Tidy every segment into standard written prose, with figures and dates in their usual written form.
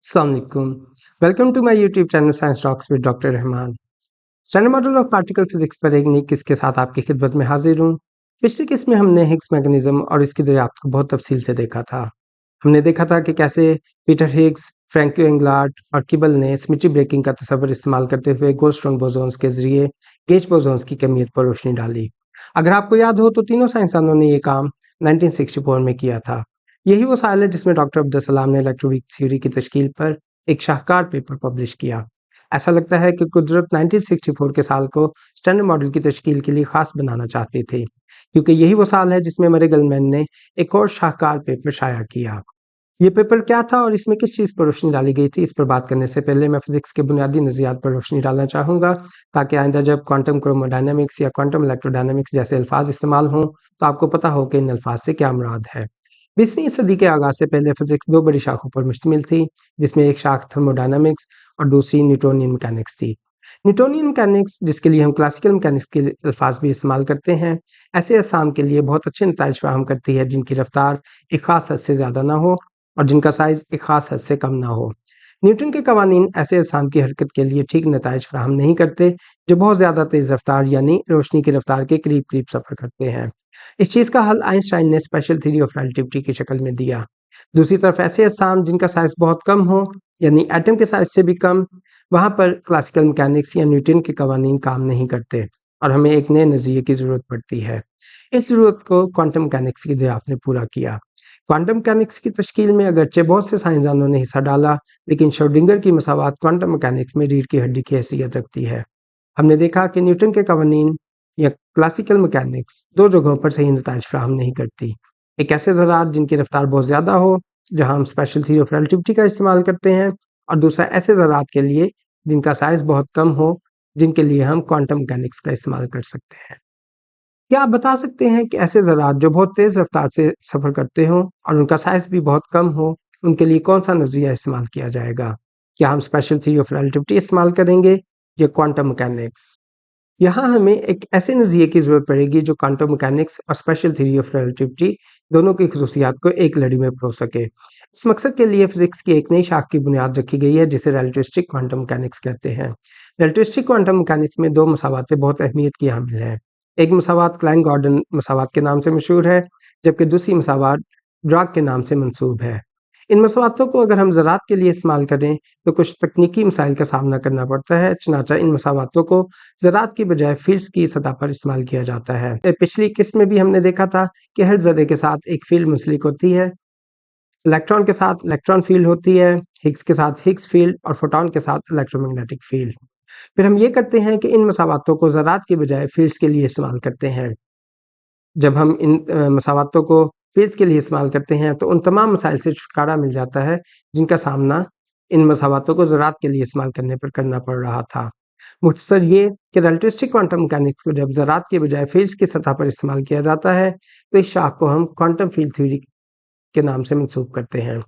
Assalamualaikum. Welcome to my YouTube channel Science Talks with Dr. Rahman. Standard model of particle physics पर एक नई किस के साथ आपकी खिदमत में हाजिर हूँ। पिछली किस में हमने हिग्स मैकेनिज्म और इसकी दरियाफ्त को बहुत तफसील से देखा था। हमने देखा था कि कैसे पीटर हिग्स, फ्रैंक एंगलार्ड और किबल ने सिमेट्री ब्रेकिंग का तस्वर इस्तेमाल करते हुए गोल्डस्टोन बोसोन्स के जरिए गेज बोसोन्स की कमियत पर रोशनी डाली। अगर आपको याद हो तो तीनों साइंसदानों ने ये काम 1964 में किया था। यही वो साल है जिसमें डॉक्टर अब्दुल सलाम ने इलेक्ट्रोवीक थ्योरी की तश्कील पर एक शाहकार पेपर पब्लिश किया। ऐसा लगता है कि कुदरत 1964 के साल को स्टैंडर्ड मॉडल की तश्कील के लिए खास बनाना चाहती थी, क्योंकि यही वो साल है जिसमें मरे गलमैन ने एक और शाहकार पेपर शाया किया। ये पेपर क्या था और इसमें किस चीज़ पर रोशनी डाली गई थी, इस पर बात करने से पहले मैं फिजिक्स के बुनियादी नज़रियात पर रोशनी डालना चाहूँगा, ताकि आइंदा जब क्वांटम क्रोमोडायनामिक्स या क्वांटम इलेक्ट्रोडायनामिक्स जैसे अल्फाज इस्तेमाल हों तो आपको पता हो कि इन अल्फाज से क्या मुराद है। 20वीं सदी के आगाज़ से पहले फिजिक्स दो बड़ी शाखों पर मुश्तमिल थी, जिसमें एक शाख थर्मोडायनामिक्स और दूसरी न्यूटोनियन मैकेनिक्स थी। न्यूटोनियन मैकेनिक्स, जिसके लिए हम क्लासिकल मैकेनिक्स के अल्फाज भी इस्तेमाल करते हैं, ऐसे अजसाम के लिए बहुत अच्छे नताइज फराहम करती है जिनकी रफ्तार एक खास हद से ज़्यादा ना हो और जिनका साइज़ एक खास हद से कम ना हो। न्यूटन के कवानीन ऐसे अजसाम की हरकत के लिए ठीक नताइज फराहम नहीं करते जो बहुत ज़्यादा तेज़ रफ्तार यानी रोशनी की रफ्तार के करीब करीब सफ़र करते हैं। इस चीज़ का हल आइंस्टाइन ने स्पेशल थ्योरी ऑफ रिलेटिविटी की शक्ल में दिया। दूसरी तरफ ऐसे अजसाम जिनका साइज़ बहुत कम हो, यानी एटम के साइज़ से भी कम, वहाँ पर क्लासिकल मैकेनिक्स या न्यूटन के कवानीन काम नहीं करते और हमें एक नए नज़रिए की ज़रूरत पड़ती है। इस ज़रूरत को क्वांटम मैकेनिक्स की दरियाफ्त ने पूरा किया। क्वांटम मैकेनिक्स की तश्कील में अगरचे बहुत से साइंसदानों ने हिस्सा डाला, लेकिन श्रोडिंगर की मसावत क्वांटम मैकेनिक्स में रीढ़ की हड्डी की हैसियत रखती है। हमने देखा कि न्यूटन के कवानीन या क्लासिकल मैकेनिक्स दो जगहों पर सही नताइज फराहम नहीं करती। एक ऐसे ज़रात जिनकी रफ्तार बहुत ज़्यादा हो, जहाँ हम स्पेशल थ्योरी ऑफ रिलेटिविटी का इस्तेमाल करते हैं, और दूसरा ऐसे ज़रात के लिए जिनका साइज़ बहुत कम हो, जिनके लिए हम क्वांटम मैकेनिक्स का इस्तेमाल कर सकते हैं। क्या आप बता सकते हैं कि ऐसे ज़रात जो बहुत तेज़ रफ्तार से सफ़र करते हों और उनका साइज़ भी बहुत कम हो, उनके लिए कौन-सा नज़रिया इस्तेमाल किया जाएगा? क्या हम स्पेशल थ्योरी ऑफ रिलेटिविटी इस्तेमाल करेंगे या क्वांटम मैकेनिक्स? यहाँ हमें एक ऐसे नज़रिए की ज़रूरत पड़ेगी जो क्वांटम मैकेनिक्स और स्पेशल थ्योरी ऑफ रिलेटिविटी दोनों की खसूसियात को एक लड़ी में परोस सके। इस मकसद के लिए फिजिक्स की एक नई शाख की बुनियाद रखी गई है जिसे रिलेटिविस्टिक क्वांटम मैकेनिक्स कहते हैं। रिलेटिविस्टिक क्वांटम मैकेनिक्स में दो मसावातें बहुत अहमियत की हामिल हैं। एक मसावात क्लाइन-गॉर्डन मसावात के नाम से मशहूर है, जबकि दूसरी मसावात ड्राक के नाम से मंसूब है। इन मसवातों को अगर हम ज़रात के लिए इस्तेमाल करें तो कुछ तकनीकी मसाइल का सामना करना पड़ता है, चनाचा इन मसावातों को ज़रात की बजाय फ़ील्ड्स की सतह पर इस्तेमाल किया जाता है। पिछली किस्त में भी हमने देखा था कि हर ज़र्रे के साथ एक फ़ील्ड मुंसलिक होती है, इलेक्ट्रॉन के साथ इलेक्ट्रॉन फ़ील्ड होती है, हिग्स के साथ हिग्स फ़ील्ड और फोटॉन के साथ इलेक्ट्रोमैग्नेटिक फ़ील्ड। फिर हम ये करते हैं कि इन मसावातों को ज़रात की बजाय फ़ील्ड्स के लिए इस्तेमाल करते हैं। जब हम इन मसावातों को फ़ील्ड्स के लिए इस्तेमाल करते हैं तो उन तमाम मसाइल से छुटकारा मिल जाता है जिनका सामना इन मसावातों को ज़रात के लिए इस्तेमाल करने पर करना पड़ रहा था। मुख्तसर ये कि रिलेटिविस्टिक क्वांटम मैकेनिक्स को जब ज़रात के बजाय फ़ील्ड्स की सतह पर इस्तेमाल किया जाता है तो इस शाख को हम क्वांटम फ़ील्ड थ्योरी के नाम से मंसूब करते हैं।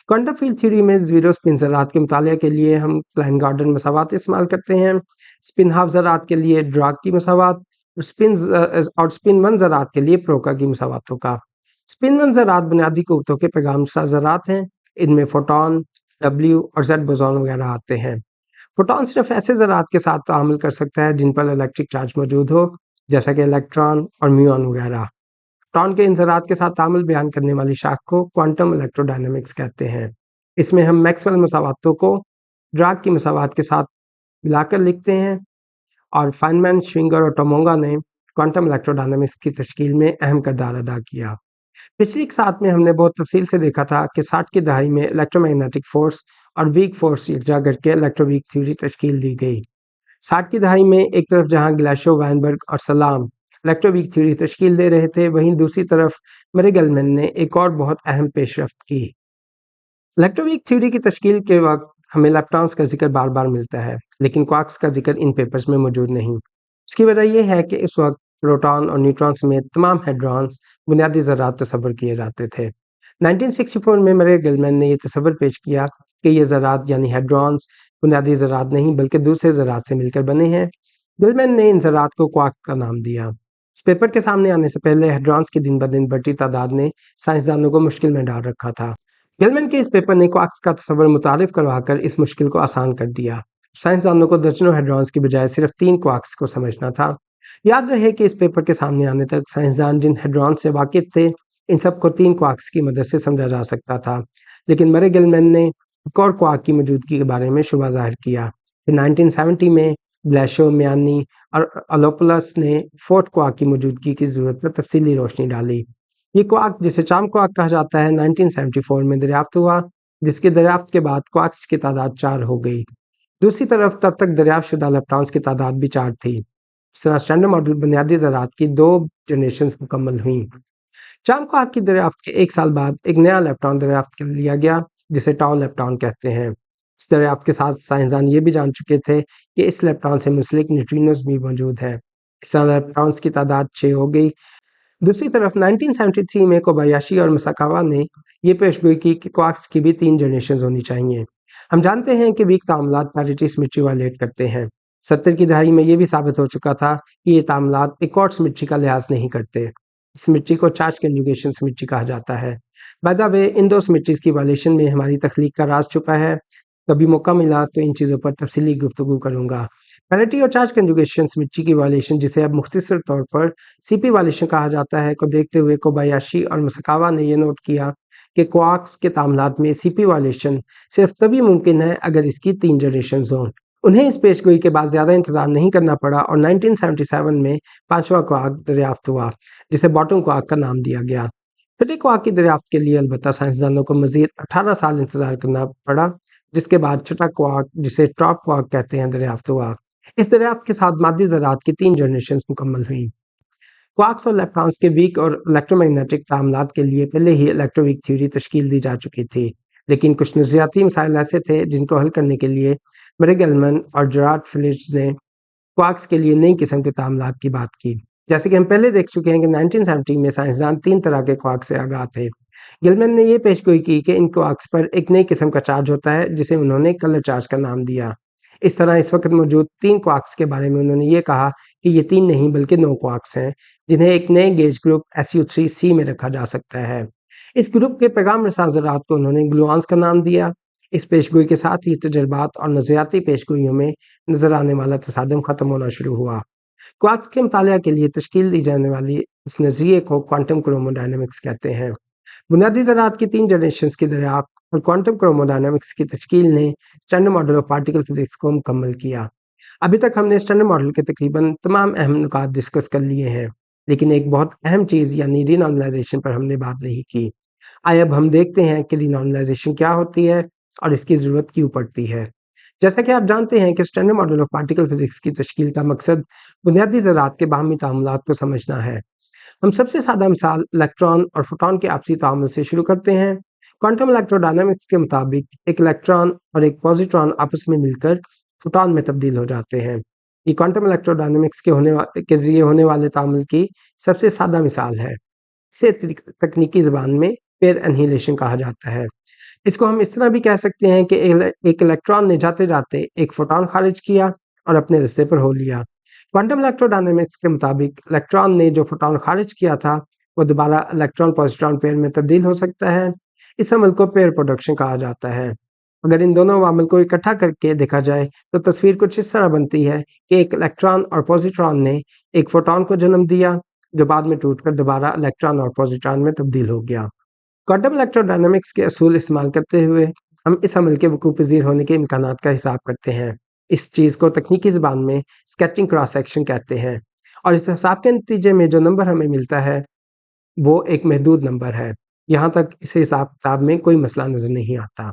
क्वांटम फ़ील्ड थ्योरी में ज़ीरो स्पिन ज़रात के मुताले के लिए हम क्लाइन-गॉर्डन मसावात इस्तेमाल करते हैं। स्पिन हाफ़ ज़रात के लिए ड्राक की मसावात और स्पिन 1 ज़रात के लिए प्रोका की मसावातों का। स्पिन 1 ज़रात बुनियादी क़ुव्वतों के पैगाम-साज़ ज़रात हैं। इनमें फोटॉन, डब्ल्यू और ज़ेड बोसॉन वगैरह आते हैं। फोटॉन सिर्फ ऐसे ज़रात के साथ ताअम्मुल कर सकता है जिन पर इलेक्ट्रिक चार्ज मौजूद हो, जैसा कि इलेक्ट्रॉन और म्यूऑन वगैरह। फोटॉन के इन ज़रात के साथ ताअम्मुल बयान करने वाली शाख को क्वांटम इलेक्ट्रोडायनामिक्स कहते हैं। इसमें हम मैक्सवेल मसावातों को ड्राक की मसावात के साथ मिलाकर लिखते हैं और फाइनमैन, श्विंगर और टोमोंगा ने क्वांटम इलेक्ट्रोडायनामिक्स की तश्कील में अहम किरदार अदा किया। पिछली इकसात में हमने बहुत तफसील से देखा था कि 60 की दहाई में इलेक्ट्रोमैग्नेटिक फ़ोर्स और वीक फ़ोर्स यकजा करके इलेक्ट्रोवीक थ्योरी तश्कील दी गई। 60 की दहाई में एक तरफ जहां ग्लाशो, वाइनबर्ग और सलाम इलेक्ट्रोवीक थ्योरी तश्कील दे रहे थे, वहीं दूसरी तरफ मरे गेल-मैन ने एक और बहुत अहम पेशरफ्त की। इलेक्ट्रोवीक थ्योरी की तश्कील के वक्त हमें इलेक्ट्रॉन्स का जिक्र बार-बार मिलता है, लेकिन क्वार्क्स का जिक्र इन पेपर्स में मौजूद नहीं। इसकी वजह यह है कि इस वक्त प्रोटॉन और न्यूट्रॉन समेत तमाम हेड्रॉन्स बुनियादी ज़रात तस्वर किए जाते थे। 1964 में मरे गेल-मैन ने यह तस्वर पेश किया कि ये ज़रात यानी हेड्रॉन्स बुनियादी ज़रात नहीं बल्कि दूसरे ज़रात से मिलकर बने हैं। गेल-मैन ने इन ज़रात को क्वार्क का नाम दिया। इस पेपर के सामने आने से पहले हेड्रॉन्स की दिन ब दिन बढ़ती तादाद ने साइंसदानों को मुश्किल में डाल रखा था। गेलमैन के इस पेपर ने क्वार्क्स का तस्वर मुतारिफ करवाकर इस मुश्किल को आसान कर दिया। साइंसदानों को दर्जनों हेड्रॉन्स की बजाय सिर्फ 3 क्वार्क्स को समझना था। याद रहे कि इस पेपर के सामने आने तक साइंसदान जिन हेड्रॉन से वाकिफ थे, इन सबको 3 क्वार्क्स की मदद से समझा जा सकता था। लेकिन मरे गेलमैन ने एक और क्वार्क की मौजूदगी के बारे में शुबा ज़ाहिर किया। फिर 1970 में ग्लेशो, मियानी और अलोपुलस ने फोर्थ क्वार्क की मौजूदगी की ज़रूरत पर तफसीली रोशनी डाली। ये क्वार्क, जिसे चाम क्वार्क कहा जाता है, 1974 में दरियाफ्त हुआ, जिसके दरियाफ्त के बाद क्वार्क्स की तादाद 4 हो गई। दूसरी तरफ तब तक दरियाफ्त शुदा इलेक्ट्रॉन्स की तादाद भी 4 थी। इस तरह स्टैंडर्ड मॉडल बुनियादी ज़रात की 2 जनरेशंस मुकम्मल हुई। चाम क्वार्क की दरियाफ्त के 1 साल बाद एक नया इलेक्ट्रॉन दरियाफ्त कर लिया गया, जिसे टाउ इलेक्ट्रॉन कहते हैं। इस दरियाफ्त के साथ साइंसदान ये भी जान चुके थे कि इस इलेक्ट्रॉन से मुंसलिक न्यूट्रिनोज भी मौजूद है। इस तरह इलेक्ट्रॉन्स की तादाद 6 हो गई। दूसरी तरफ 1973 में कोबायाशी और मसाकावा ने ये पेशगोई की कि क्वार्क्स की भी 3 जनरेशंस होनी चाहिए। हम जानते हैं कि वीक तामुलात पैरिटी सिमेट्री वायलेट करते हैं। 70 की दहाई में ये भी साबित हो चुका था कि ये तामुलात एकॉर्ड सिमेट्री का लिहाज नहीं करते। इस सिमेट्री को चार्ज कंजुगेशन सिमेट्री कहा जाता है। By the way, in 2 symmetries की वायलेशन में हमारी तख्लीक का राज छुपा है। कभी मौका मिला तो इन चीज़ों पर तफसीली गुफ्तगू करूंगा। पैरिटी और चार्ज कंजुगेशन सिमेट्री की वायलेशन, जिसे अब मुख्तसर तौर पर सीपी वायलेशन कहा जाता है, को देखते हुए कोबायाशी और मसाकावा ने यह नोट किया कि क्वार्क्स के तामुलात में सीपी वायलेशन सिर्फ तभी मुमकिन है अगर इसकी 3 जनरेशंस हों। उन्हें इस पेशगोई के बाद ज़्यादा इंतजार नहीं करना पड़ा और 1977 में 5वां क्वार्क दरियाफ्त हुआ, जिसे बॉटम क्वार्क का नाम दिया गया। छठे क्वार्क की दरियाफ्त के लिए अलबत्ता साइंसदानों को मजीद 18 साल इंतजार करना पड़ा, जिसके बाद छठा क्वार्क, जिसे टॉप क्वार्क कहते हैं, दरियाफ्त हुआ। इस दरियाफ्त के साथ मादी ज़रात की 3 जनरेशंस मुकम्मल हुई। क्वार्क्स और इलेक्ट्रॉन्स के वीक और इलेक्ट्रोमैग्नेटिक तामुलात के लिए पहले ही इलेक्ट्रोवीक थ्योरी तश्कील दी जा चुकी थी, लेकिन कुछ नज़रियाती मसाइल ऐसे थे जिनको हल करने के लिए मरे गेलमैन और जेरार्ड फिलिप्स ने क्वार्क्स के लिए नई किस्म के तामुलात की बात की। जैसे कि हम पहले देख चुके हैं कि 1970 में साइंसदान 3 तरह के क्वार्क से आगाह थे। गेलमैन ने यह पेशगोई की कि इन क्वार्क्स पर एक नई किस्म का चार्ज होता है, जिसे उन्होंने कलर चार्ज का नाम दिया। इस तरह इस वक्त मौजूद 3 क्वार्क्स के बारे में उन्होंने ये कहा कि ये 3 नहीं बल्कि 9 क्वार्क्स हैं, जिन्हें एक नए गेज ग्रुप SU3C में रखा जा सकता है। इस ग्रुप के पैगाम रसां ज़रात को उन्होंने ग्लूऑन्स का नाम दिया। इस पेशगोई के साथ ही तजर्बात और नज़रियाती पेशगोइयों में नजर आने वाला तसादम खत्म होना शुरू हुआ। क्वार्क्स के मुतालिया के लिए तश्कील दी जाने वाली इस नज़रिए को क्वांटम क्रोमोडायनामिक्स कहते हैं। बुनियादी ज़रात की 3 जनरेशंस की दरियाफ्त और क्वांटम क्रोमोडायनामिक्स की तश्कील ने standard model of particle physics को मुकम्मल किया। अभी तक हमने स्टैंडर्ड मॉडल के तकरीबन तमाम अहम नुकात डिस्कस कर लिए हैं, लेकिन एक बहुत अहम चीज़ यानी रीनॉर्मलाइजेशन पर हमने बात नहीं की। आइए अब हम देखते हैं कि रीनॉर्मलाइजेशन क्या होती है और इसकी ज़रूरत क्यों पड़ती है। जैसा कि आप जानते हैं कि standard model of particle physics की तश्कील का मकसद बुनियादी ज़रात के बाहमी तामुलात को समझना है। हम सबसे सादा मिसाल इलेक्ट्रॉन और फोटॉन के आपसी तामुल से शुरू करते हैं। क्वांटम इलेक्ट्रोडायनामिक्स के मुताबिक एक इलेक्ट्रॉन और एक पॉजिट्रॉन आपस में मिलकर फोटॉन में तब्दील हो जाते हैं। ये क्वांटम इलेक्ट्रोडायनामिक्स के जरिए होने वाले तामुल की सबसे सादा मिसाल है। इसे तकनीकी ज़बान में पेयर एनहिलेशन कहा जाता है। इसको हम इस तरह भी कह सकते हैं कि एक इलेक्ट्रॉन ने जाते जाते एक फोटॉन खारिज किया और अपने रास्ते पर हो लिया। क्वांटम इलेक्ट्रोडायनामिक्स के मुताबिक इलेक्ट्रॉन ने जो फोटॉन खारिज किया था, वो दोबारा इलेक्ट्रॉन पॉजिट्रॉन पेयर में तब्दील हो सकता है। इस अमल को पेयर प्रोडक्शन कहा जाता है। अगर इन दोनों अवामिल को इकट्ठा करके देखा जाए तो तस्वीर कुछ इस तरह बनती है कि एक इलेक्ट्रॉन और पॉजिट्रॉन ने एक फोटॉन को जन्म दिया, जो बाद में टूटकर दोबारा इलेक्ट्रॉन और पॉजिट्रॉन में तब्दील हो गया। क्वांटम इलेक्ट्रोडायनामिक्स के असूल इस्तेमाल करते हुए हम इस अमल के वकूअ पज़ीर होने के इम्कानात का हिसाब करते हैं। इस चीज़ को तकनीकी ज़बान में स्कैटरिंग क्रॉस सेक्शन कहते हैं और इस हिसाब के नतीजे में जो नंबर हमें मिलता है, वो एक महदूद नंबर है। यहाँ तक इस हिसाब किताब में कोई मसला नज़र नहीं आता।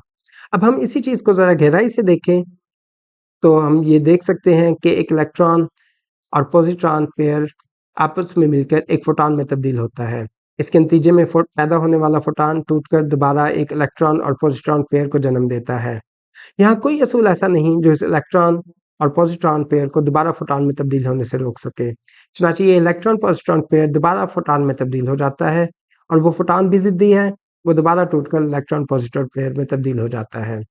अब हम इसी चीज़ को ज़रा गहराई से देखें तो हम ये देख सकते हैं कि एक इलेक्ट्रॉन और पॉजिट्रॉन पेयर आपस में मिलकर एक फोटॉन में तब्दील होता है। इसके नतीजे में पैदा होने वाला फोटॉन टूटकर दोबारा एक इलेक्ट्रॉन और पॉजिट्रॉन पेयर को जन्म देता है। यहाँ कोई असूल ऐसा नहीं जो इस इलेक्ट्रॉन और पॉजिट्रॉन पेयर को दोबारा फोटॉन में तब्दील होने से रोक सके। चुनांचे ये इलेक्ट्रॉन पॉजिट्रॉन पेयर दोबारा फोटॉन में तब्दील हो जाता है और वो फोटॉन भी ज़िद्दी है, वो दोबारा टूटकर इलेक्ट्रॉन पॉजिट्रॉन पेयर में तब्दील हो जाता है।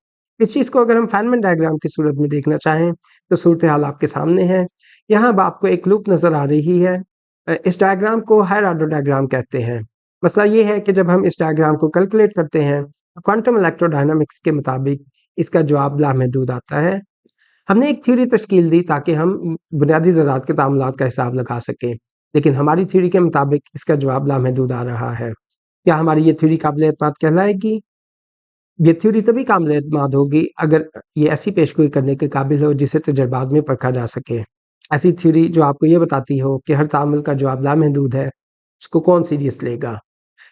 इस चीज़ को अगर हम फेनमैन डायग्राम की सूरत में देखना चाहें तो सूरत हाल आपके सामने है। यहाँ अब आपको एक लूप नज़र आ रही है। इस डायग्राम को हायर ऑर्डर डायग्राम कहते हैं। मसला ये है कि जब हम इस डायग्राम को कैलकुलेट करते हैं तो क्वांटम इलेक्ट्रोडायनामिक्स के मुताबिक इसका जवाब लामहदूद आता है। हमने एक थ्योरी तश्कील दी ताकि हम बुनियादी ज़रात के तामुलात का हिसाब लगा सकें, लेकिन हमारी थ्योरी के मुताबिक इसका जवाब लामहदूद आ रहा है। क्या हमारी ये थ्योरी काबिल एतमाद कहलाएगी? ये थ्योरी तभी काबिल एतमाद होगी अगर ये ऐसी पेशगोई करने के काबिल हो जिसे तजर्बात में परखा जा सके। ऐसी थ्योरी जो आपको ये बताती हो कि हर तामुल का जवाब लामहदूद है, उसको कौन सीरियस लेगा?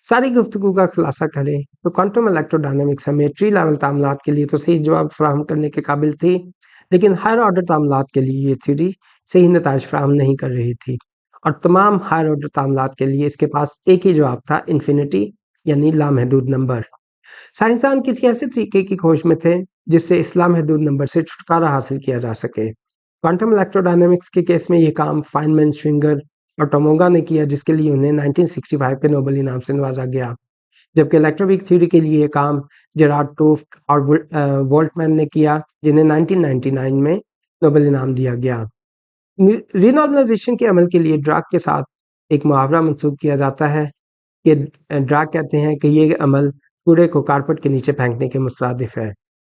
सारी गुफ्तगू का खुलासा करें तो क्वांटम इलेक्ट्रोडायनामिक्स हमें ट्री लेवल तामुलात के लिए तो सही जवाब फराहम करने के काबिल थी, लेकिन हायर ऑर्डर तामुलात के लिए ये थ्योरी सही नताइज फराहम नहीं कर रही थी, और तमाम हायर ऑर्डर तामुलात के लिए इसके पास एक ही जवाब था, इन्फिनिटी यानी लामहदूद नंबर। साइंसदान किसी ऐसे तरीके की खोज में थे जिससे इस लामहदूद नंबर से छुटकारा हासिल किया जा सके। क्वांटम इलेक्ट्रोडायनामिक्स के केस में ये काम फाइनमैन, श्विंगर और टोमोगा ने किया, जिसके लिए उन्हें 1965 के नोबेल इनाम से नवाजा गया, जबकि इलेक्ट्रोवीक थ्योरी के लिए ये काम जेरार्ड टोफ्ट और वोल्टमैन ने किया, जिन्हें 1999 में नोबेल इनाम दिया गया। रीनॉर्मलाइजेशन के अमल के लिए ड्राक के साथ एक मुहावरा मंसूब किया जाता है कि ड्राक कहते हैं कि ये अमल कूड़े को कारपेट के नीचे फेंकने के मुतरादिफ है।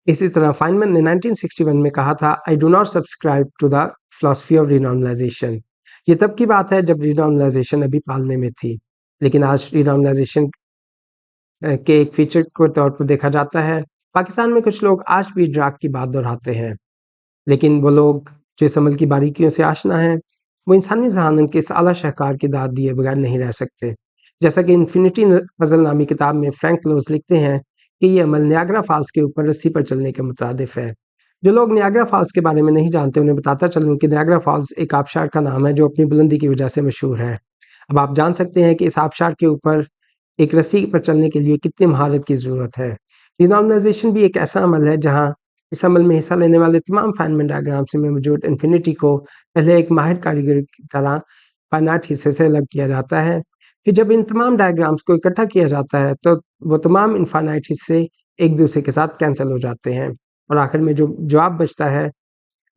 इसी तरह फाइनमैन ने 1961 में कहा था, I do not subscribe to the philosophy of renormalisation. ये तब की बात है जब रीनॉर्मलाइजेशन अभी पालने में थी, लेकिन आज रीनॉर्मलाइजेशन के एक फीचर के तौर पर देखा जाता है। पाकिस्तान में कुछ लोग आज भी ड्राक की बात दोहराते हैं, लेकिन वो लोग जो इस अमल की बारीकियों से आशना हैं, वो इंसानी जहानत के इस आला शाहकार की दाद दिए बगैर नहीं रह सकते। जैसा कि इन्फिनिटी गज़ल नामी किताब में फ्रैंक क्लोज लिखते हैं कि ये अमल नियाग्रा फॉल्स के ऊपर रस्सी पर चलने के मुतादिफ है। जो लोग नियाग्रा फॉल्स के बारे में नहीं जानते, उन्हें बताता चलूँ कि नियाग्रा फॉल्स एक आबशार का नाम है जो अपनी बुलंदी की वजह से मशहूर है। अब आप जान सकते हैं कि इस आबशार के ऊपर एक रस्सी पर चलने के लिए कितनी महारत की ज़रूरत है। रीनॉर्मलाइजेशन भी एक ऐसा अमल है जहाँ इस अमल में हिस्सा लेने वाले तमाम फाइनमैन डायग्राम्स में मौजूद इन्फिनिटी को पहले एक माहिर कारीगर की तरह फाइनाइट हिस्से से अलग किया जाता है। फिर जब इन तमाम डायग्राम्स को इकट्ठा किया जाता है तो वो तमाम इनफाइनाइट हिस्से एक दूसरे के साथ कैंसिल हो जाते हैं, और आखिर में जो जवाब बचता है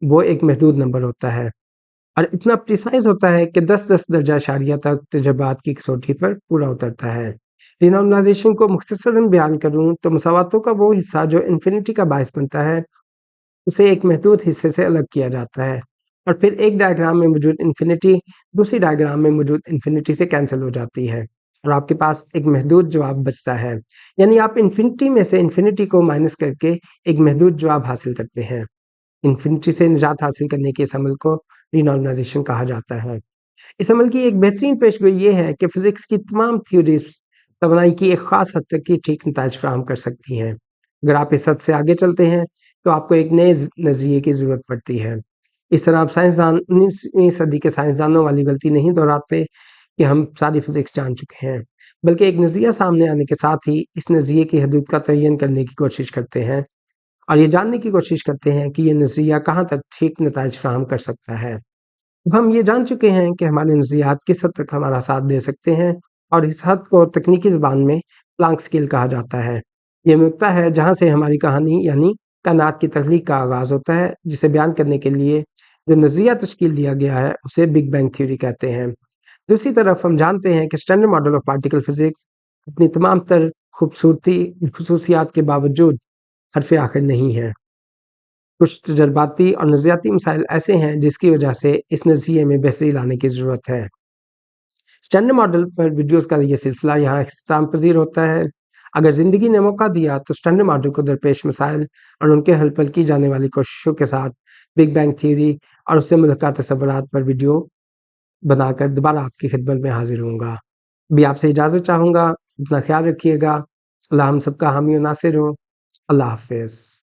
वो एक महदूद नंबर होता है, और इतना प्रिसाइज होता है कि 10-10 दर्जा इशारिया तक तजर्बात की कसौटी पर पूरा उतरता है। रीनॉर्मलाइजेशन को मुख्तसरन बयान करूँ तो मसावातों का वो हिस्सा जो इन्फिनिटी का बायस बनता है, उसे एक महदूद हिस्से से अलग किया जाता है, और फिर एक डायग्राम में मौजूद इन्फिनिटी दूसरी डायग्राम में मौजूद इन्फिनिटी से कैंसिल हो जाती है, और आपके पास एक महदूद जवाब बचता है। यानी आप इन्फिनिटी में से इन्फिनिटी को माइनस करके एक महदूद जवाब हासिल करते हैं। इन्फिनिटी से निजात हासिल करने के इस अमल को रीनॉर्मलाइजेशन कहा जाता है। इस अमल की एक बेहतरीन पेशगोई ये है कि फिजिक्स की तमाम थ्योरीज तवानाई की एक खास हद तक की ठीक नताइज फराहम कर सकती हैं। अगर आप इस हद से आगे चलते हैं तो आपको एक नए नज़रिए की ज़रूरत पड़ती है। इस तरह आप साइंसदान 19वीं सदी के साइंसदानों वाली गलती नहीं दोहराते कि हम सारी फिजिक्स जान चुके हैं, बल्कि एक नज़रिया सामने आने के साथ ही इस नज़रिए की हदूद का तयन करने की कोशिश करते हैं, और ये जानने की कोशिश करते हैं कि ये नज़रिया कहाँ तक ठीक नताइज फराहम कर सकता है। अब हम ये जान चुके हैं कि हमारे नज़रियात किस हद तक हमारा साथ दे सकते हैं, और इस हद को तकनीकी ज़बान में प्लांक स्केल कहा जाता है। ये नुक्ता है जहाँ से हमारी कहानी यानी कायनात की तख्लीक का आगाज़ होता है, जिसे बयान करने के लिए जो नज़रिया तश्कील दिया गया है उसे बिग बैंग थ्योरी कहते हैं। दूसरी तरफ हम जानते हैं कि standard model of particle physics अपनी तमाम तर खूबसूरती खसूसियात के बावजूद हरफ आखिर नहीं है। कुछ तजर्बाती और नज़रियाती मसाइल ऐसे हैं जिसकी वजह से इस नज़रिए में बेहतरी लाने की ज़रूरत है। स्टैंडर्ड मॉडल पर वीडियोस का ये सिलसिला यहाँ इख्तिताम पज़ीर होता है। अगर ज़िंदगी ने मौका दिया तो स्टैंडर्ड मॉडल को दरपेश मसाइल और उनके हल पर की जाने वाली कोशिशों के साथ बिग बैंग थ्योरी और उससे मुल्हक़ तसव्वुरात पर वीडियो बनाकर दोबारा आपकी खिदमत में हाज़िर होऊँगा। अभी आपसे इजाज़त चाहूँगा। अपना ख़्याल रखिएगा। अल्लाह हम सबका हामी और नासिर हो। अल्लाह हाफ़िज़।